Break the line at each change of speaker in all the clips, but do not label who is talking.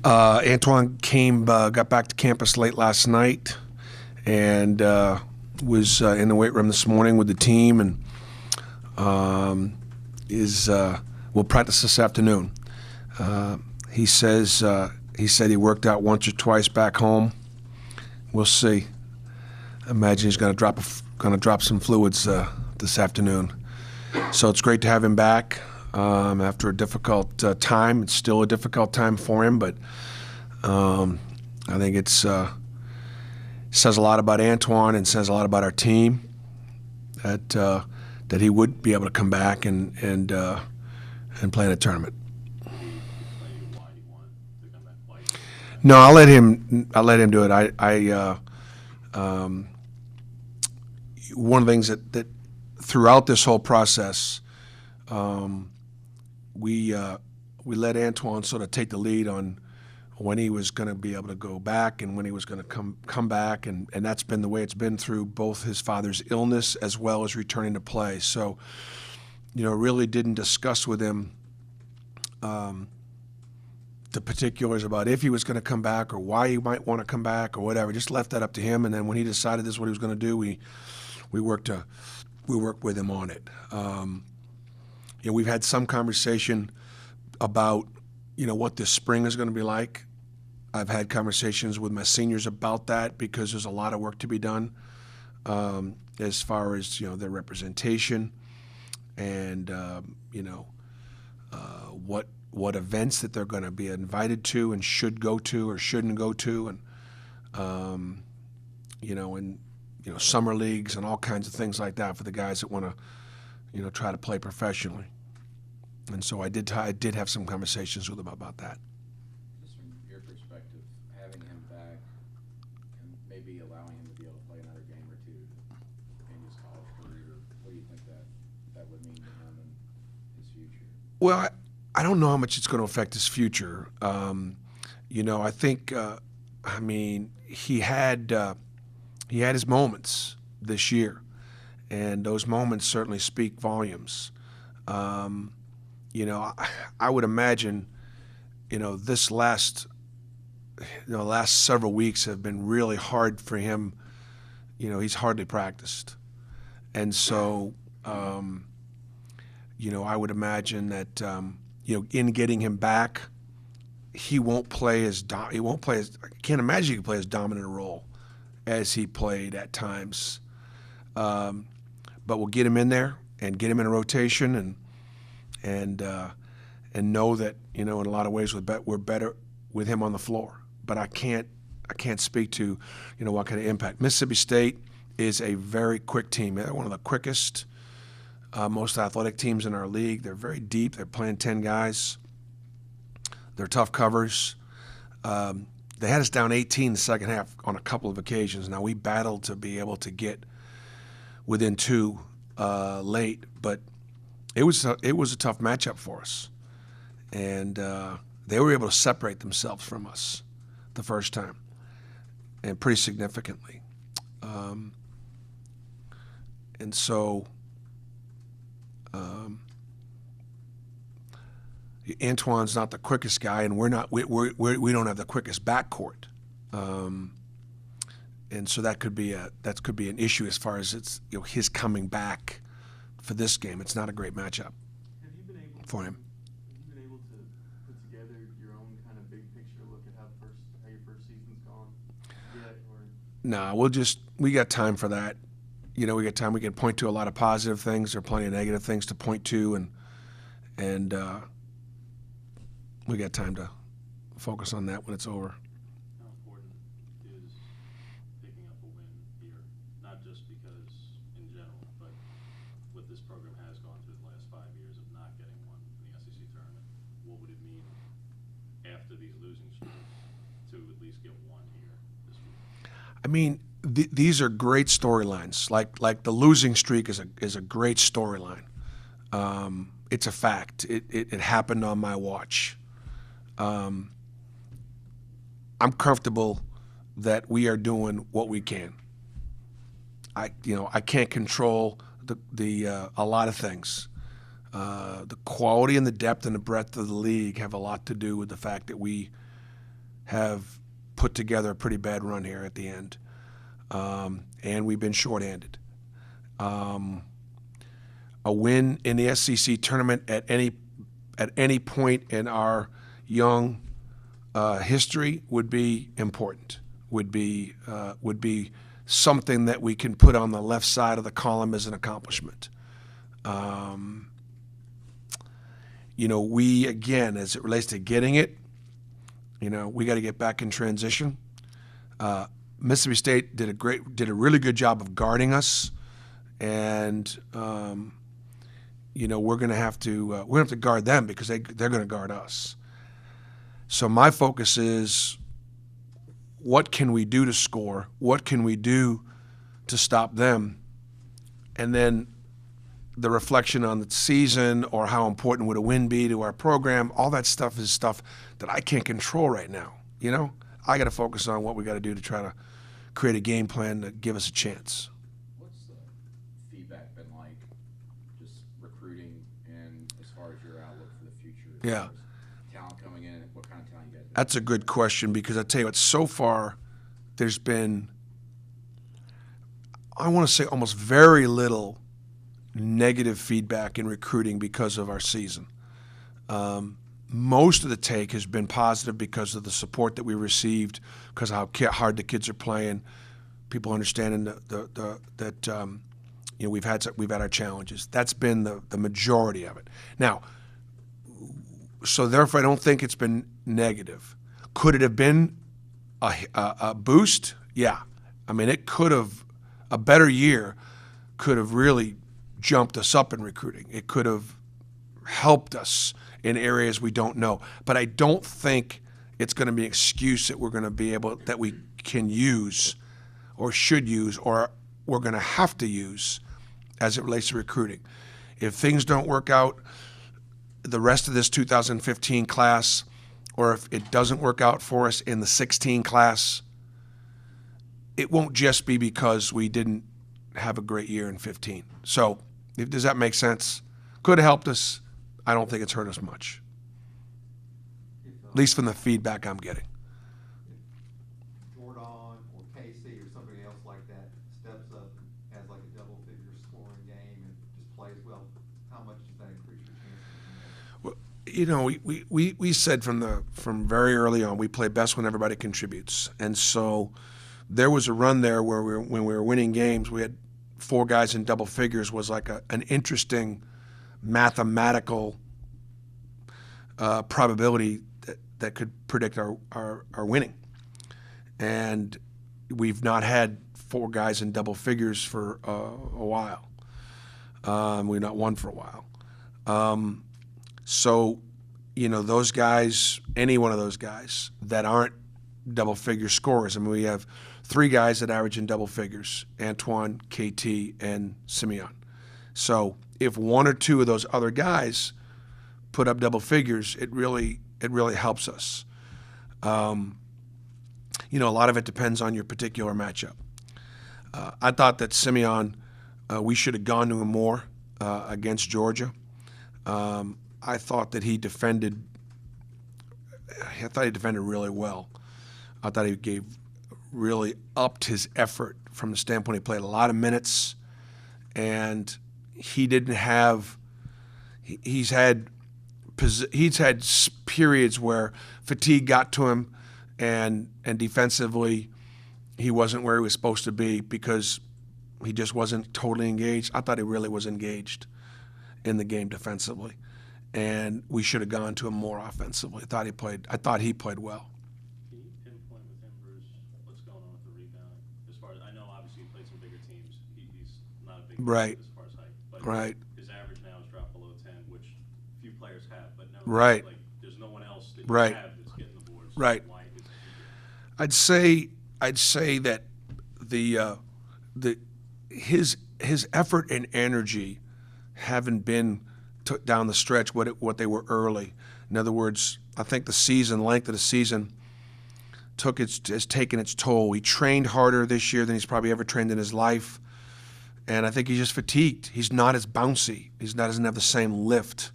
Antoine got back to campus late last night, and was in the weight room this morning with the team, and will practice this afternoon. He said he worked out once or twice back home. We'll see. I imagine he's going to drop some fluids this afternoon. So it's great to have him back after a difficult time. It's still a difficult time for him, but I think it says a lot about Antoine and says a lot about our team that he would be able to come back and play in a tournament. No, I'll let him do it. One of the things that throughout this whole process, we let Antoine sort of take the lead on when he was going to be able to go back and when he was going to come back, and that's been the way it's been through both his father's illness as well as returning to play. So, really didn't discuss with him the particulars about if he was going to come back or why he might want to come back or whatever. Just left that up to him, and then when he decided this is what he was going to do, we worked with him on it. We've had some conversation about what this spring is going to be like. I've had conversations with my seniors about that because there's a lot of work to be done as far as their representation and what events that they're going to be invited to and should go to or shouldn't go to, and summer leagues and all kinds of things like that for the guys that want to try to play professionally. And so I did have some conversations with him about that.
Just from your perspective, having him back and maybe allowing him to be able to play another game or two in his college career, what do you think that would mean to him and his future?
Well, I don't know how much it's going to affect his future. I think, he had his moments this year, and those moments certainly speak volumes. I would imagine, this last several weeks have been really hard for him. He's hardly practiced, and so, I would imagine that, in getting him back, he won't play as I can't imagine he can play as dominant a role as he played at times. But we'll get him in there and get him in a rotation and know that in a lot of ways we're better with him on the floor. But I can't speak to what kind of impact. Mississippi State is a very quick team. They're one of the quickest, most athletic teams in our league. They're very deep. They're playing 10 guys. They're tough covers. They had us down 18 in the second half on a couple of occasions. Now, we battled to be able to get within two late, but it was a tough matchup for us. And they were able to separate themselves from us the first time, and pretty significantly. And so Antoine's not the quickest guy, and we don't have the quickest backcourt, and so that could be an issue as far as it's his coming back for this game. It's not a great matchup for him.
Have you been able to put together your own kind of big picture look at how your first season's gone yet?
Nah, we got time for that. We got time. We can point to a lot of positive things. There are plenty of negative things to point to, and we got time to focus on that when it's over.
How important is picking up a win here? Not just because in general, but what this program has gone through the last 5 years of not getting one in the SEC tournament. What would it mean after these losing streaks to at least get one here this week?
These are great storylines. Like the losing streak is a great storyline. It's a fact. It happened on my watch. I'm comfortable that we are doing what we can. I can't control a lot of things. The quality and the depth and the breadth of the league have a lot to do with the fact that we have put together a pretty bad run here at the end, and we've been shorthanded. A win in the SEC tournament at any point in our young history would be important. Would be something that we can put on the left side of the column as an accomplishment. We, again, as it relates to getting it, we got to get back in transition. Mississippi State did a really good job of guarding us, and we're going to have to guard them because they're going to guard us. So my focus is, what can we do to score? What can we do to stop them? And then the reflection on the season, or how important would a win be to our program, all that stuff is stuff that I can't control right now. I got to focus on what we got to do to try to create a game plan to give us a chance.
What's the feedback been like, just recruiting and as far as your outlook for the future? As
Yeah.
far as talent coming in, what kind of talent you guys have?
That's a good question, because I tell you what, so far there's been, I want to say, almost very little negative feedback in recruiting because of our season. Most of the take has been positive because of the support that we received, because of how hard the kids are playing, people understanding that we've had our challenges. That's been the majority of it. Now, so therefore, I don't think it's been negative. Could it have been a boost? Yeah. I mean, it could have, a better year could have really jumped us up in recruiting. It could have helped us in areas we don't know. But I don't think it's going to be an excuse that we're going to be able, that we can use or should use or we're going to have to use as it relates to recruiting. If things don't work out, the rest of this 2015 class, or if it doesn't work out for us in the 16 class, it won't just be because we didn't have a great year in 15. So, does that make sense? Could have helped us. I don't think it's hurt us much, at least from the feedback I'm getting.
If Jordan or Casey or somebody else like that steps up, has like a double-figure scoring game and just plays well, how much does that increase your chances?
Well, we said from very early on, we play best when everybody contributes, and so there was a run there where when we were winning games, we had 4 guys in double figures. Was like an interesting mathematical probability that could predict our winning. And we've not had 4 guys in double figures for a while. We've not won for a while. So, those guys, any one of those guys that aren't double figure scorers, I mean, we have 3 guys that average in double figures: Antoine, KT, and Simeon. So if 1 or 2 of those other guys put up double figures, it really helps us. A lot of it depends on your particular matchup. I thought that Simeon, we should have gone to him more against Georgia. I thought that he defended really well. I thought he really upped his effort from the standpoint he played a lot of minutes, and he didn't have. He's had periods where fatigue got to him, and defensively, he wasn't where he was supposed to be because he just wasn't totally engaged. I thought he really was engaged in the game defensively, and we should have gone to him more offensively. I thought he played well.
Can you pinpoint with him, Bruce, what's going on with the rebounding? As far as I know, obviously he played some bigger teams. He's not a big
Right.
as far as height, but
Right.
his average now has dropped below 10, which few players have. But no,
Right.
like there's no one else that
Right.
you have that's getting the boards.
Right.
Why is he
I'd say that his effort and energy haven't been took down the stretch what they were early. In other words, I think the length of the season has taken its toll. He trained harder this year than he's probably ever trained in his life, and I think he's just fatigued. He's not as bouncy. Doesn't have the same lift.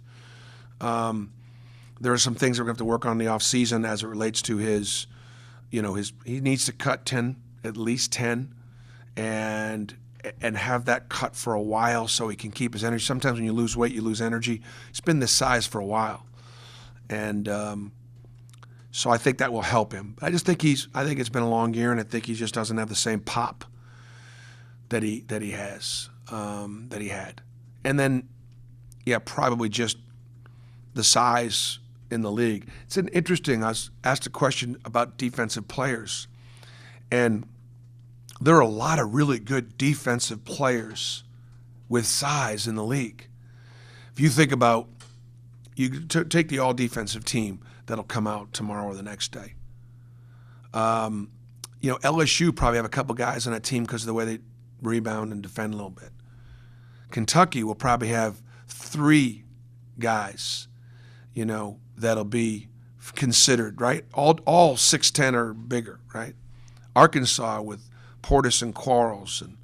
There are some things that we're going to have to work on in the off season as it relates to his you know, he needs to cut 10, at least 10, and have that cut for a while so he can keep his energy. Sometimes when you lose weight, you lose energy. He's been this size for a while, and so I think that will help him. I just think I think it's been a long year, and I think he just doesn't have the same pop that he has that he had. And then, yeah, probably just the size in the league. It's an interesting. I was asked a question about defensive players, and there are a lot of really good defensive players with size in the league. If you think about, you take the all-defensive team that'll come out tomorrow or the next day. You know, LSU probably have a couple guys on that team because of the way they rebound and defend a little bit. Kentucky will probably have 3 guys, you know, that'll be considered, right? All 6'10" or bigger, right? Arkansas with Portis and Quarles and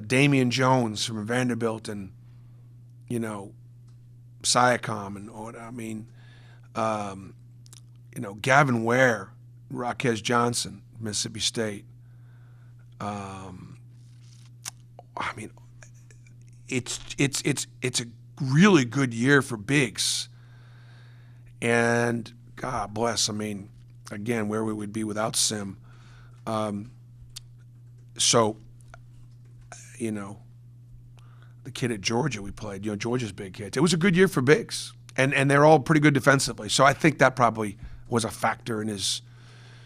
Damian Jones from Vanderbilt and, you know, Siakam and, I mean, you know, Gavin Ware, Raquez Johnson, Mississippi State. I mean, it's a really good year for bigs. And God bless, I mean, again, where we would be without Sim. So, you know, the kid at Georgia we played, you know, Georgia's big kids. It was a good year for bigs, and they're all pretty good defensively. So I think that probably was a factor in his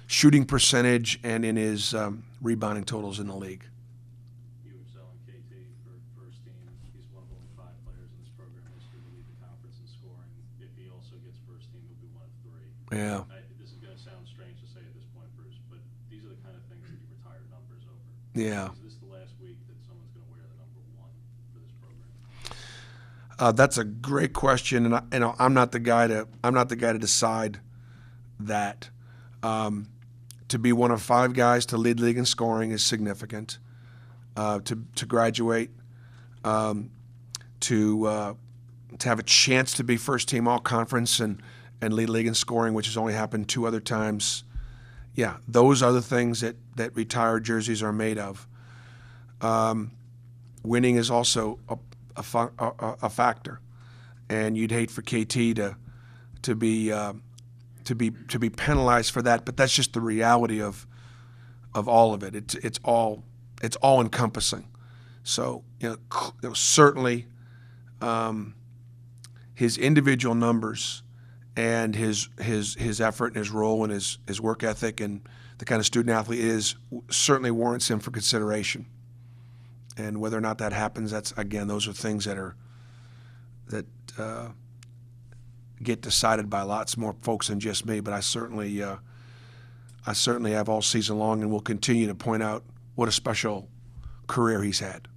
shooting percentage and in his rebounding totals in the league.
You were selling KT for first team. He's one of only 5 players in this program history to lead the conference in scoring. If he also gets first team, he'll be one of 3.
Yeah.
This is going to sound strange to say at this point, Bruce, but these are the kind of things that you retire numbers over.
Yeah.
Is this the last week that someone's going to wear the number 1 for this program?
That's a great question, and I'm not the guy to decide that. To be one of 5 guys to lead the league in scoring is significant. To graduate, to have a chance to be first team all conference and lead the league in scoring, which has only happened 2 other times. Yeah, those are the things that retired jerseys are made of. Winning is also a factor, and you'd hate for KT to be penalized for that, but that's just the reality of all of it. It's all encompassing. So you know certainly his individual numbers and his effort and his role and his work ethic and the kind of student athlete is certainly warrants him for consideration. And whether or not that happens, that's again, those are things that get decided by lots more folks than just me. But I certainly have all season long, and will continue to point out what a special career he's had.